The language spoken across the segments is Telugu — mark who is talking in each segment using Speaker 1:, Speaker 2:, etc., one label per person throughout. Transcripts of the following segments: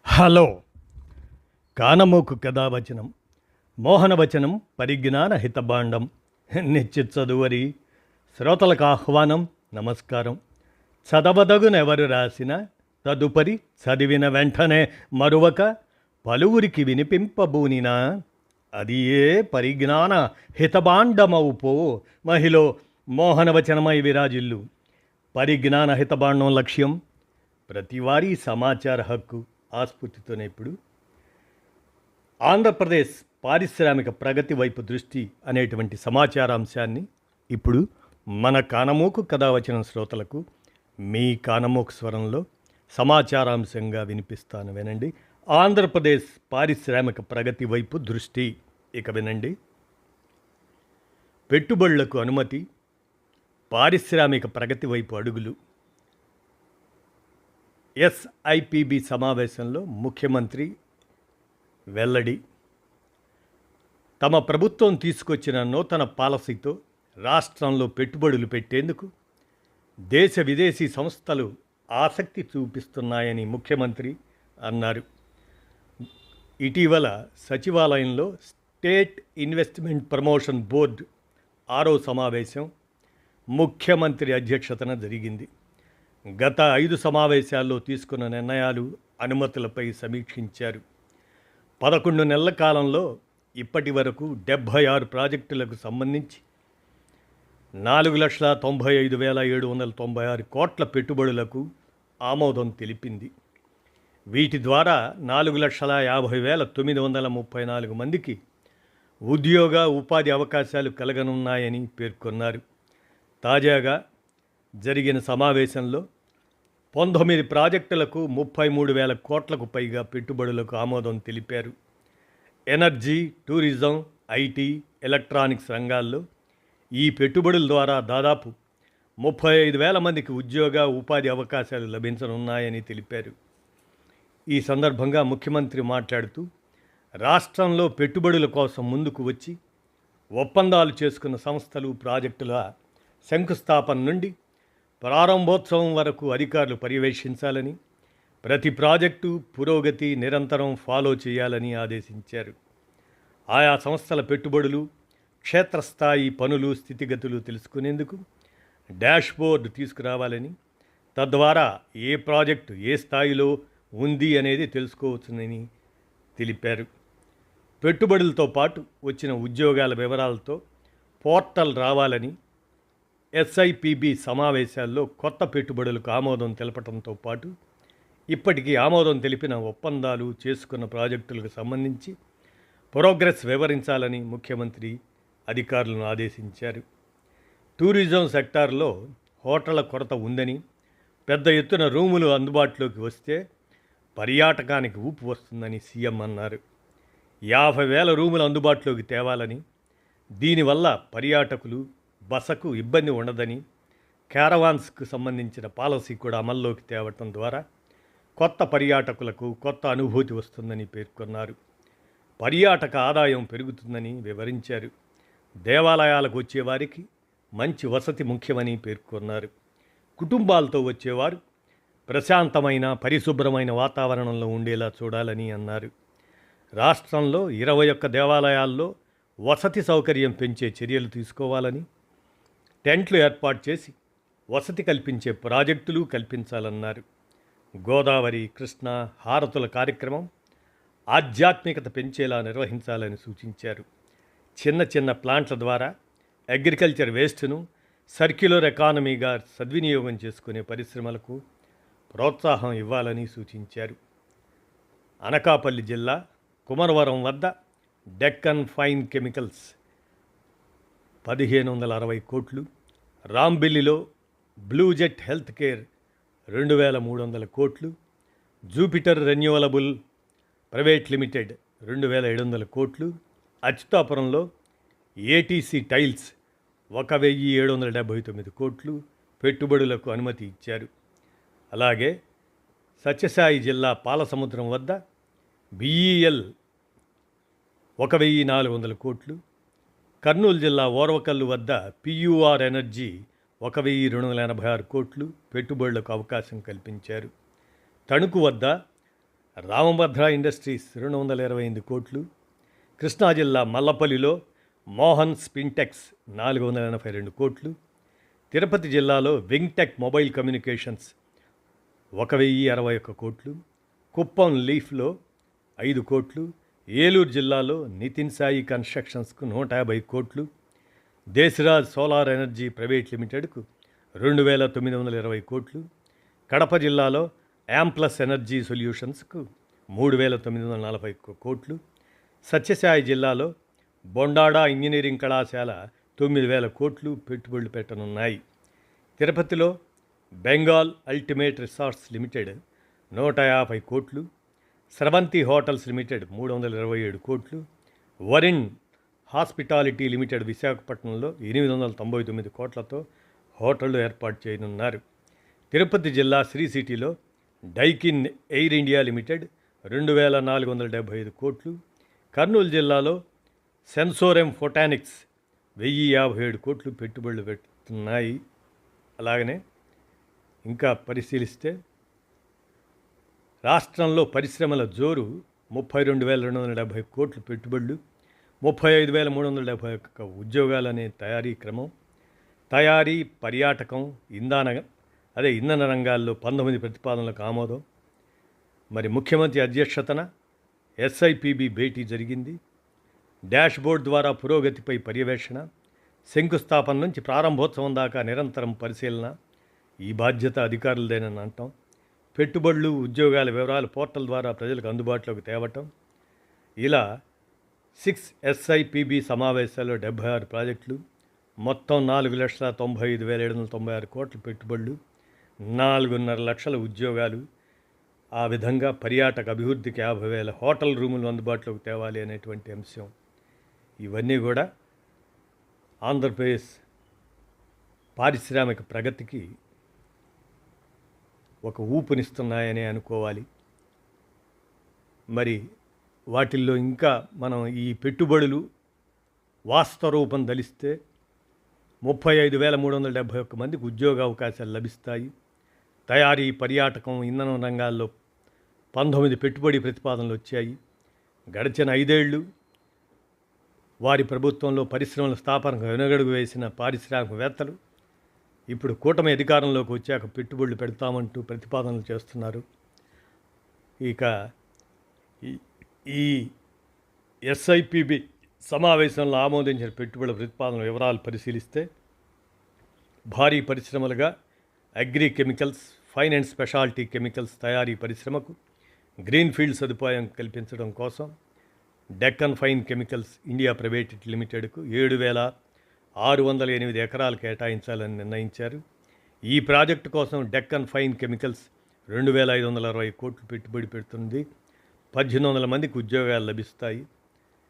Speaker 1: హలో కానమోకు కథావచనం మోహనవచనం పరిజ్ఞాన హితభాండం నిశ్చిత్ చదువరి శ్రోతలకు ఆహ్వానం నమస్కారం. చదవదగునెవరు రాసిన తదుపరి చదివిన వెంటనే మరువక పలువురికి వినిపింపబూనినా అది ఏ పరిజ్ఞాన హితభాండమవుపో మహిళ మోహనవచనమై విరాజిల్లు. పరిజ్ఞాన హితభాండం లక్ష్యం ప్రతివారీ సమాచార హక్కు ఆస్ఫూర్తితోనే ఇప్పుడు ఆంధ్రప్రదేశ్ పారిశ్రామిక ప్రగతి వైపు దృష్టి అనేటువంటి సమాచారాంశాన్ని ఇప్పుడు మన కానమోకు కథావచనం శ్రోతలకు మీ కానమోకు స్వరంలో సమాచారాంశంగా వినిపిస్తాను, వినండి. ఆంధ్రప్రదేశ్ పారిశ్రామిక ప్రగతి వైపు దృష్టి. ఇక వినండి. పెట్టుబడులకు అనుమతి, పారిశ్రామిక ప్రగతి వైపు అడుగులు. ఎస్ఐపిబి సమావేశంలో ముఖ్యమంత్రి వెల్లడి. తమ ప్రభుత్వం తీసుకొచ్చిన నూతన పాలసీతో రాష్ట్రంలో పెట్టుబడులు పెట్టేందుకు దేశ విదేశీ సంస్థలు ఆసక్తి చూపిస్తున్నాయని ముఖ్యమంత్రి అన్నారు. ఇటీవల సచివాలయంలో స్టేట్ ఇన్వెస్ట్మెంట్ ప్రమోషన్ బోర్డు 6వ సమావేశం ముఖ్యమంత్రి అధ్యక్షతన జరిగింది. గత 5 సమావేశాల్లో తీసుకున్న నిర్ణయాలు, అనుమతులపై సమీక్షించారు. 11 నెలల కాలంలో ఇప్పటి వరకు 76 ప్రాజెక్టులకు సంబంధించి 4,95,796 కోట్ల పెట్టుబడులకు ఆమోదం తెలిపింది. వీటి ద్వారా 4,50,934 మందికి ఉద్యోగ, ఉపాధి అవకాశాలు కలగనున్నాయని పేర్కొన్నారు. తాజాగా జరిగిన సమావేశంలో 19 ప్రాజెక్టులకు 33,000 కోట్లకు పైగా పెట్టుబడులకు ఆమోదం తెలిపారు. ఎనర్జీ, టూరిజం, ఐటీ, ఎలక్ట్రానిక్స్ రంగాల్లో ఈ పెట్టుబడుల ద్వారా దాదాపు 35,000 మందికి ఉద్యోగ, ఉపాధి అవకాశాలు లభించనున్నాయని తెలిపారు. ఈ సందర్భంగా ముఖ్యమంత్రి మాట్లాడుతూ రాష్ట్రంలో పెట్టుబడుల కోసం ముందుకు వచ్చి ఒప్పందాలు చేసుకున్న సంస్థలు, ప్రాజెక్టుల శంకుస్థాపన నుండి ప్రారంభోత్సవం వరకు అధికారులు పర్యవేక్షించాలని, ప్రతి ప్రాజెక్టు పురోగతి నిరంతరం ఫాలో చేయాలని ఆదేశించారు. ఆయా సంస్థల పెట్టుబడులు, క్షేత్రస్థాయి పనులు స్థితిగతులు తెలుసుకునేందుకు డాష్బోర్డు తీసుకురావాలని, తద్వారా ఏ ప్రాజెక్టు ఏ స్థాయిలో ఉంది అనేది తెలుసుకోవచ్చునని తెలిపారు. పెట్టుబడులతో పాటు వచ్చిన ఉద్యోగాల వివరాలతో పోర్టల్ రావాలని, ఎస్ఐపిబి సమావేశాల్లో కొత్త పెట్టుబడులకు ఆమోదం తెలపడంతో పాటు ఇప్పటికీ ఆమోదం తెలిపిన ఒప్పందాలు చేసుకున్న ప్రాజెక్టులకు సంబంధించి ప్రోగ్రెస్ వివరించాలని ముఖ్యమంత్రి అధికారులను ఆదేశించారు. టూరిజం సెక్టార్లో హోటళ్ల కొరత ఉందని, పెద్ద ఎత్తున రూములు అందుబాటులోకి వస్తే పర్యాటకానికి ఊపు వస్తుందని సీఎం అన్నారు. 50,000 రూములు అందుబాటులోకి తేవాలని, దీనివల్ల పర్యాటకులు బసకు ఇబ్బంది ఉండదని, క్యారవాన్స్కు సంబంధించిన పాలసీ కూడా అమల్లోకి తేవటం ద్వారా కొత్త పర్యాటకులకు కొత్త అనుభూతి వస్తుందని పేర్కొన్నారు. పర్యాటక ఆదాయం పెరుగుతుందని వివరించారు. దేవాలయాలకు వచ్చేవారికి మంచి వసతి ముఖ్యమని పేర్కొన్నారు. కుటుంబాలతో వచ్చేవారు ప్రశాంతమైన, పరిశుభ్రమైన వాతావరణంలో ఉండేలా చూడాలని అన్నారు. రాష్ట్రంలో 21 దేవాలయాల్లో వసతి సౌకర్యం పెంచే చర్యలు తీసుకోవాలని, టెంట్లు ఏర్పాటు చేసి వసతి కల్పించే ప్రాజెక్టులు కల్పించాలన్నారు. గోదావరి, కృష్ణ హారతుల కార్యక్రమం ఆధ్యాత్మికత పెంచేలా నిర్వహించాలని సూచించారు. చిన్న చిన్న ప్లాంట్ల ద్వారా అగ్రికల్చర్ వేస్ట్ను సర్క్యులర్ ఎకానమీగా సద్వినియోగం చేసుకునే పరిశ్రమలకు ప్రోత్సాహం ఇవ్వాలని సూచించారు. అనకాపల్లి జిల్లా కుమరవరం వద్ద డెక్కన్ ఫైన్ కెమికల్స్ 1,560 కోట్లు, రాంబిల్లిలో బ్లూజెట్ హెల్త్ కేర్ 2,300 కోట్లు, జూపిటర్ రెన్యూవలబుల్ ప్రైవేట్ లిమిటెడ్ 2,700 కోట్లు, అచ్యుతాపురంలో ఏటీసీ టైల్స్ 1,779 కోట్లు పెట్టుబడులకు అనుమతి ఇచ్చారు. అలాగే సత్యసాయి జిల్లా పాలసముద్రం వద్ద బిఈఎల్ 1,400 కోట్లు, కర్నూలు జిల్లా ఓర్వకల్లు వద్ద పియూఆర్ ఎనర్జీ 1,286 కోట్లు పెట్టుబడులకు అవకాశం కల్పించారు. తణుకు వద్ద రామభద్ర ఇండస్ట్రీస్ 228 కోట్లు, కృష్ణా జిల్లా మల్లపల్లిలో మోహన్ స్పిన్టెక్స్ 482 కోట్లు, తిరుపతి జిల్లాలో వింగ్టెక్ మొబైల్ కమ్యూనికేషన్స్ 1061 కోట్లు, కుప్పం లీఫ్లో 5 కోట్లు, ఏలూరు జిల్లాలో నితిన్ సాయి కన్స్ట్రక్షన్స్కు 150 కోట్లు, దేశరాజ్ సోలార్ ఎనర్జీ ప్రైవేట్ లిమిటెడ్కు 2920 కోట్లు, కడప జిల్లాలో యాంప్లస్ ఎనర్జీ సొల్యూషన్స్కు 3940 కోట్లు, సత్యసాయి జిల్లాలో బొండాడా ఇంజనీరింగ్ కళాశాల 9000 కోట్లు పెట్టుబడులు పెట్టనున్నాయి. తిరుపతిలో బెంగాల్ అల్టిమేట్ రిసార్ట్స్ లిమిటెడ్ 150 కోట్లు, స్రవంతి హోటల్స్ లిమిటెడ్ 327 కోట్లు, వరిన్ హాస్పిటాలిటీ లిమిటెడ్ విశాఖపట్నంలో 899 కోట్లతో హోటళ్లు ఏర్పాటు చేయనున్నారు. తిరుపతి జిల్లా శ్రీ సిటీలో డైకిన్ ఎయిర్ ఇండియా లిమిటెడ్ 2475 కోట్లు, కర్నూలు జిల్లాలో సెన్సోరెమ్ ఫోటానిక్స్ 1057 కోట్లు పెట్టుబడులు పెడుతున్నాయి. అలాగనే ఇంకా పరిశీలిస్తే రాష్ట్రంలో పరిశ్రమల జోరు 32,270 కోట్లు పెట్టుబడులు, 35,371 ఉద్యోగాలనే తయారీ క్రమం, తయారీ, పర్యాటకం, ఇంధన రంగాల్లో 19 ప్రతిపాదనలకు ఆమోదం. మరి ముఖ్యమంత్రి అధ్యక్షతన ఎస్ఐపిబి భేటీ జరిగింది. డాష్బోర్డ్ ద్వారా పురోగతిపై పర్యవేక్షణ, శంకుస్థాపన నుంచి ప్రారంభోత్సవం దాకా నిరంతరం పరిశీలన. ఈ బాధ్యత అధికారులదేనని అంటాం. పెట్టుబడులు, ఉద్యోగాల వివరాలు పోర్టల్ ద్వారా ప్రజలకు అందుబాటులోకి తేవటం. ఇలా 6 ఎస్ఐపిబి సమావేశాల్లో 76 ప్రాజెక్టులు, మొత్తం 4,95,796 కోట్ల పెట్టుబడులు, 4.5 లక్షల ఉద్యోగాలు. ఆ విధంగా పర్యాటక అభివృద్ధికి 50,000 హోటల్ రూములు అందుబాటులోకి తేవాలి అనేటువంటి అంశం. ఇవన్నీ కూడా ఆంధ్రప్రదేశ్ పారిశ్రామిక ప్రగతికి ఒక ఊపునిస్తున్నాయని అనుకోవాలి. మరి వాటిల్లో ఇంకా మనం ఈ పెట్టుబడులు వాస్తవ రూపం దలిస్తే 35,371 మందికి ఉద్యోగ అవకాశాలు లభిస్తాయి. తయారీ, పర్యాటకం, ఇంధనం రంగాల్లో 19 పెట్టుబడి ప్రతిపాదనలు వచ్చాయి. గడిచిన 5 ఏళ్ళు వారి ప్రభుత్వంలో పరిశ్రమల స్థాపనకు వెనుగడుగు వేసిన పారిశ్రామికవేత్తలు ఇప్పుడు కూటమి అధికారంలోకి వచ్చాక పెట్టుబడులు పెడతామంటూ ప్రతిపాదనలు చేస్తున్నారు. ఇక ఈ ఎస్ఐపిబి సమావేశంలో ఆమోదించిన పెట్టుబడుల ప్రతిపాదన వివరాలు పరిశీలిస్తే భారీ పరిశ్రమలుగా agri chemicals, fine and speciality chemicals తయారీ పరిశ్రమకు గ్రీన్ఫీల్డ్ సదుపాయం కల్పించడం కోసం Deccan fine chemicals India private లిమిటెడ్కు 7,608 ఎకరాలు కేటాయించాలని నిర్ణయించారు. ఈ ప్రాజెక్టు కోసం డెక్కన్ ఫైన్ కెమికల్స్ 2,560 కోట్లు పెట్టుబడి పెడుతుంది. 1,800 మందికి ఉద్యోగాలు లభిస్తాయి.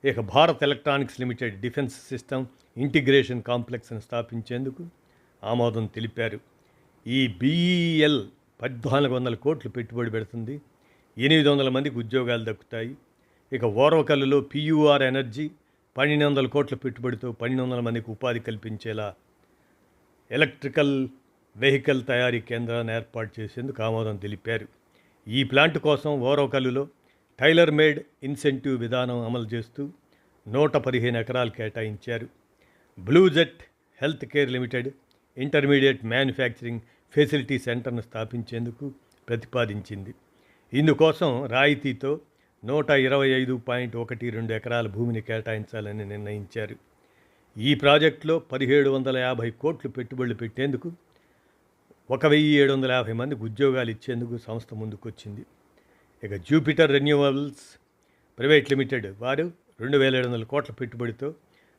Speaker 1: ఇక Bharat electronics limited defence system integration కాంప్లెక్స్ను స్థాపించేందుకు ఆమోదం తెలిపారు. ఈ బిఈఎల్ 1,400 కోట్లు పెట్టుబడి పెడుతుంది. 800 మందికి ఉద్యోగాలు దక్కుతాయి. ఇక ఓర్వకల్లులో పియూఆర్ ఎనర్జీ 1,200 కోట్ల పెట్టుబడితో 1,200 మందికి ఉపాధి కల్పించేలా ఎలక్ట్రికల్ వెహికల్ తయారీ కేంద్రాన్ని ఏర్పాటు చేసేందుకు ఆమోదం తెలిపారు. ఈ ప్లాంట్ కోసం ఓర్వకల్లులో టైలర్ మేడ్ ఇన్సెంటివ్ విధానం అమలు చేస్తూ 115 ఎకరాలు కేటాయించారు. Bluejet health care limited intermediate manufacturing facility సెంటర్ను స్థాపించేందుకు ప్రతిపాదించింది. ఇందుకోసం రాయితీతో 125.12 ఎకరాల భూమిని కేటాయించాలని నిర్ణయించారు. ఈ ప్రాజెక్టులో 1,750 కోట్లు పెట్టుబడులు పెట్టేందుకు 1,750 మందికి ఉద్యోగాలు ఇచ్చేందుకు సంస్థ ముందుకొచ్చింది. ఇక జూపిటర్ రెన్యూవబుల్స్ ప్రైవేట్ లిమిటెడ్ వారు 2,700 కోట్ల పెట్టుబడితో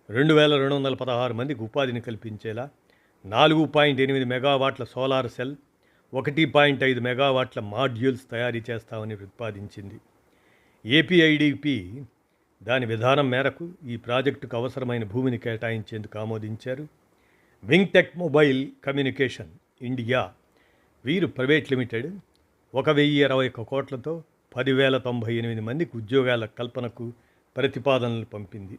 Speaker 1: 2,216 మందికి ఉపాధిని కల్పించేలా 4.8 మెగావాట్ల సోలార్ సెల్, 1.5 మెగావాట్ల మాడ్యూల్స్ తయారీ చేస్తామని ప్రతిపాదించింది. ఏపీఐడిపి దాని విధానం మేరకు ఈ ప్రాజెక్టుకు అవసరమైన భూమిని కేటాయించేందుకు ఆమోదించారు. వింగ్టెక్ మొబైల్ కమ్యూనికేషన్ ఇండియా వీరు ప్రైవేట్ లిమిటెడ్ 1,021 కోట్లతో 10,098 మందికి ఉద్యోగాల కల్పనకు ప్రతిపాదనలు పంపింది.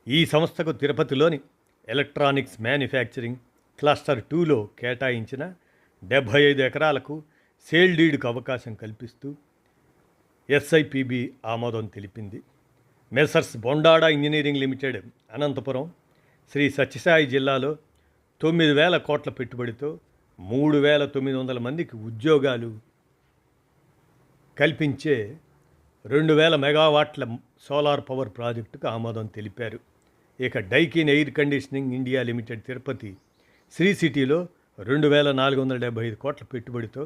Speaker 1: ఈ సంస్థకు తిరుపతిలోని ఎలక్ట్రానిక్స్ మ్యానుఫ్యాక్చరింగ్ క్లస్టర్ 2లో కేటాయించిన 75 ఎకరాలకు సేల్ డీడ్కు అవకాశం కల్పిస్తూ ఎస్ఐపిబి ఆమోదం తెలిపింది. Messrs Bondada engineering limited Anantapuram Sri Sathya Sai జిల్లాలో 9,000 కోట్ల పెట్టుబడితో 3,900 మందికి ఉద్యోగాలు కల్పించే 2,000 మెగావాట్ల సోలార్ పవర్ ప్రాజెక్టుకు ఆమోదం తెలిపారు. ఇక Daikin air conditioning India limited Tirupati Sri సిటీలో 2,475 కోట్ల పెట్టుబడితో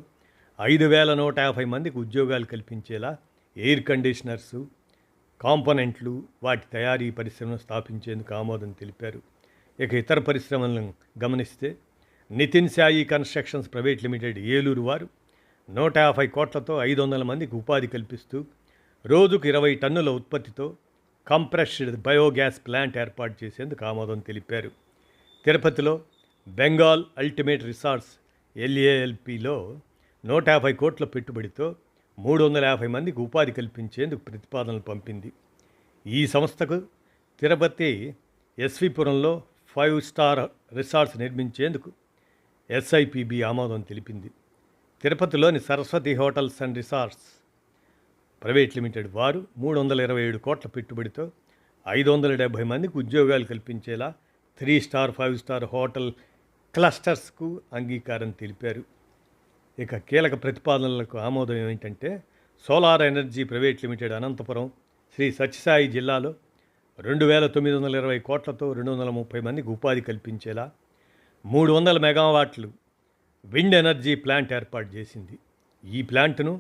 Speaker 1: 5,150 మందికి ఉద్యోగాలు కల్పించేలా ఎయిర్ కండిషనర్సు, కాంపోనెంట్లు, వాటి తయారీ పరిశ్రమను స్థాపించేందుకు ఆమోదం తెలిపారు. ఇక ఇతర పరిశ్రమలను గమనిస్తే Nitin Sai constructions private limited Eluru వారు 150 కోట్లతో 500 మందికి ఉపాధి కల్పిస్తూ రోజుకు 20 టన్నుల ఉత్పత్తితో కంప్రెస్డ్ బయోగ్యాస్ ప్లాంట్ ఏర్పాటు చేసేందుకు ఆమోదం తెలిపారు. తిరుపతిలో బెంగాల్ అల్టిమేట్ రిసార్ట్స్ ఎల్ఏఎల్పిలో 150 కోట్ల పెట్టుబడితో 350 మందికి ఉపాధి కల్పించేందుకు ప్రతిపాదనలు పంపింది. ఈ సంస్థకు తిరుపతి ఎస్విపురంలో 5 స్టార్ రిసార్ట్స్ నిర్మించేందుకు ఎస్ఐపిబి ఆమోదం తెలిపింది. తిరుపతిలోని Saraswati hotels and resorts private limited వారు 327 కోట్ల పెట్టుబడితో 570 మందికి ఉద్యోగాలు కల్పించేలా 3 స్టార్ 5 స్టార్ హోటల్ క్లస్టర్స్కు అంగీకారం తెలిపారు. ఇక కీలక ప్రతిపాదనలకు ఆమోదం ఏమిటంటే solar energy private limited Anantapuram Sri Sathya Sai జిల్లాలో 2,920 కోట్లతో 230 మందికి ఉపాధి కల్పించేలా 300 మెగావాట్లు విండ్ ఎనర్జీ ప్లాంట్ ఏర్పాటు చేసింది. ఈ ప్లాంట్ను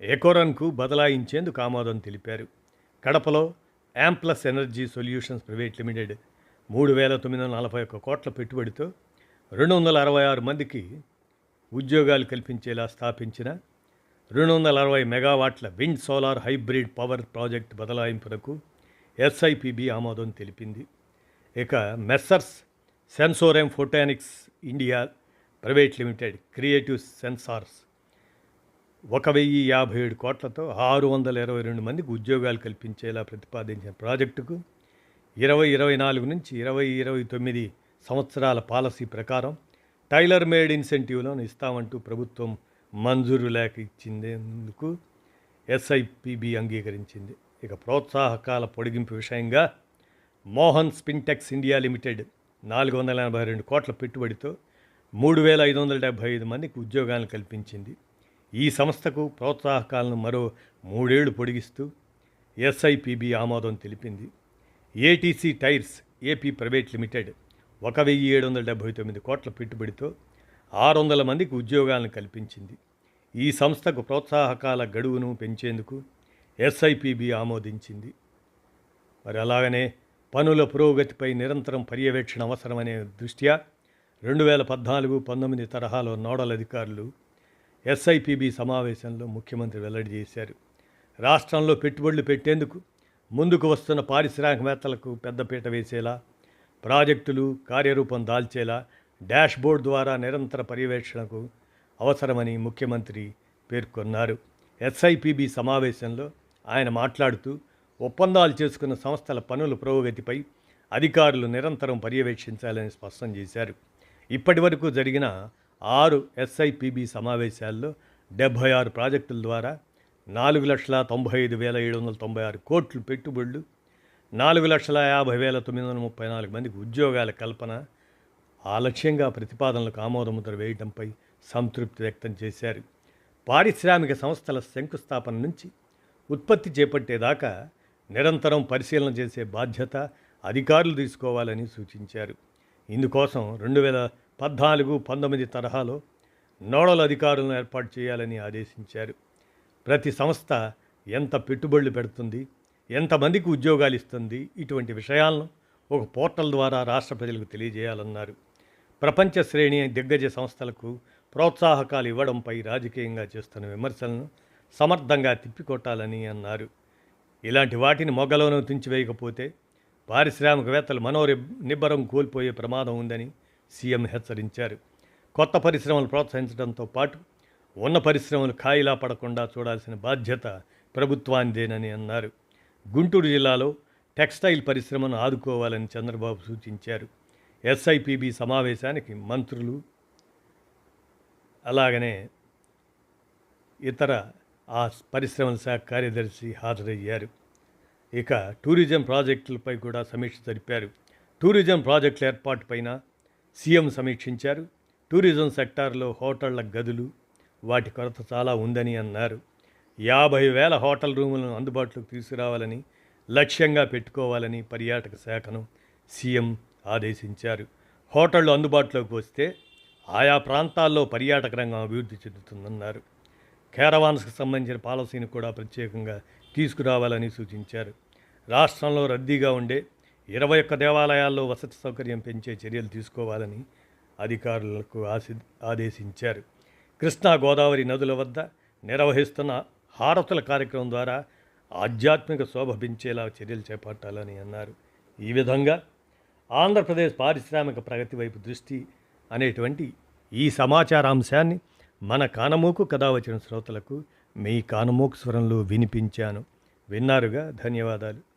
Speaker 1: ఎకోరన్కు బదలాయించేందుకు ఆమోదం తెలిపారు. కడపలో యాంప్లస్ ఎనర్జీ సొల్యూషన్స్ ప్రైవేట్ లిమిటెడ్ 3,941 కోట్ల పెట్టుబడితో 266 మందికి ఉద్యోగాలు కల్పించేలా స్థాపించిన 260 మెగావాట్ల wind solar hybrid power project బదలాయింపునకు ఎస్ఐపిబి ఆమోదం తెలిపింది. ఇక messrs Sensorem photonics India private limited creative sensors 1,057 కోట్లతో 622 మందికి ఉద్యోగాలు కల్పించేలా ప్రతిపాదించిన ప్రాజెక్టుకు 2024 నుంచి 2029 సంవత్సరాల పాలసీ ప్రకారం టైలర్ మేడ్ ఇన్సెంటివ్లను ఇస్తామంటూ ప్రభుత్వం మంజూరు లేఖ ఇచ్చిందేందుకు ఎస్ఐపిబి అంగీకరించింది. ఇక ప్రోత్సాహకాల పొడిగింపు విషయంగా మోహన్ స్పిన్టెక్స్ ఇండియా లిమిటెడ్ 482 కోట్ల పెట్టుబడితో 3,575 మందికి ఉద్యోగాలను కల్పించింది. ఈ సంస్థకు ప్రోత్సాహకాలను మరో 3 ఏళ్లు పొడిగిస్తూ ఎస్ఐపిబి ఆమోదం తెలిపింది. ATC tyres AP private limited 1,779 కోట్ల పెట్టుబడితో 600 మందికి ఉద్యోగాలను కల్పించింది. ఈ సంస్థకు ప్రోత్సాహకాల గడువును పెంచేందుకు ఎస్ఐపిబి ఆమోదించింది. మరి అలాగనే పనుల పురోగతిపై నిరంతరం పర్యవేక్షణ అవసరమనే దృష్ట్యా 2014-19 తరహాలో నోడల్ అధికారులు ఎస్ఐపిబి సమావేశంలో ముఖ్యమంత్రి వెల్లడి చేశారు. రాష్ట్రంలో పెట్టుబడులు పెట్టేందుకు ముందుకు వస్తున్న పారిశ్రామికవేత్తలకు పెద్దపీట వేసేలా, ప్రాజెక్టులు కార్యరూపం దాల్చేలా డాష్బోర్డ్ ద్వారా నిరంతర పర్యవేక్షణకు అవసరమని ముఖ్యమంత్రి పేర్కొన్నారు. ఎస్ఐపిబి సమావేశంలో ఆయన మాట్లాడుతూ ఒప్పందాలు చేసుకున్న సంస్థల పనుల పురోగతిపై అధికారులు నిరంతరం పర్యవేక్షించాలని స్పష్టం చేశారు. ఇప్పటి వరకు జరిగిన 6 ఎస్ఐపిబి సమావేశాల్లో 76 ప్రాజెక్టుల ద్వారా 4,95,796 కోట్లు పెట్టుబడులు, 4,50,934 మందికి ఉద్యోగాల కల్పన ఆ లక్ష్యంగా ప్రతిపాదనలకు ఆమోదముద్ర వేయడంపై సంతృప్తి వ్యక్తం చేశారు. పారిశ్రామిక సంస్థల శంకుస్థాపన నుంచి ఉత్పత్తి చేపట్టేదాకా నిరంతరం పరిశీలన చేసే బాధ్యత అధికారులు తీసుకోవాలని సూచించారు. ఇందుకోసం 2014-19 తరహాలో నోడల్ అధికారులను ఏర్పాటు చేయాలని ఆదేశించారు. ప్రతి సంస్థ ఎంత పెట్టుబడులు పెడుతుంది, ఎంతమందికి ఉద్యోగాలు ఇస్తుంది, ఇటువంటి విషయాలను ఒక పోర్టల్ ద్వారా రాష్ట్ర ప్రజలకు తెలియజేయాలన్నారు. ప్రపంచ శ్రేణి దిగ్గజ సంస్థలకు ప్రోత్సాహకాలు ఇవ్వడంపై రాజకీయంగా చేస్తున్న విమర్శలను సమర్థంగా తిప్పికొట్టాలని అన్నారు. ఇలాంటి వాటిని మొగ్గలోనూ తుంచివేయకపోతే పారిశ్రామికవేత్తలు నిబ్బరం కోల్పోయే ప్రమాదం ఉందని సీఎం హెచ్చరించారు. కొత్త పరిశ్రమలు ప్రోత్సహించడంతో పాటు ఉన్న పరిశ్రమలు ఖాయిలా పడకుండా చూడాల్సిన బాధ్యత ప్రభుత్వానిదేనని అన్నారు. గుంటూరు జిల్లాలో టెక్స్టైల్ పరిశ్రమను ఆదుకోవాలని చంద్రబాబు సూచించారు. ఎస్ఐపిబి సమావేశానికి మంత్రులు అలాగనే ఇతర ఆ పరిశ్రమల శాఖ కార్యదర్శి హాజరయ్యారు. ఇక టూరిజం ప్రాజెక్టులపై కూడా సమీక్ష జరిపారు. టూరిజం ప్రాజెక్టుల ఏర్పాటుపైన సీఎం సమీక్షించారు. టూరిజం సెక్టార్లో హోటళ్ల గదులు, వాటి కొరత చాలా ఉందని అన్నారు. 50,000 హోటల్ రూములను అందుబాటులోకి తీసుకురావాలని లక్ష్యంగా పెట్టుకోవాలని పర్యాటక శాఖను సీఎం ఆదేశించారు. హోటళ్లు అందుబాటులోకి వస్తే ఆయా ప్రాంతాల్లో పర్యాటక రంగం అభివృద్ధి చెందుతుందన్నారు. క్యారవాన్స్కి సంబంధించిన పాలసీని కూడా ప్రత్యేకంగా తీసుకురావాలని సూచించారు. రాష్ట్రంలో రద్దీగా ఉండే 21 దేవాలయాల్లో వసతి సౌకర్యం పెంచే చర్యలు తీసుకోవాలని అధికారులకు ఆదేశించారు. కృష్ణా గోదావరి నదుల వద్ద నిర్వహిస్తున్న హారతుల కార్యక్రమం ద్వారా ఆధ్యాత్మిక శోభ పెంచేలా చర్యలు చేపట్టాలని అన్నారు. ఈ విధంగా ఆంధ్రప్రదేశ్ పారిశ్రామిక ప్రగతి వైపు దృష్టి అనేటువంటి ఈ సమాచారాంశాన్ని మన కానమోకు కథ వచ్చిన శ్రోతలకు మీ కానమోకు స్వరంలో వినిపించాను. విన్నారుగా, ధన్యవాదాలు.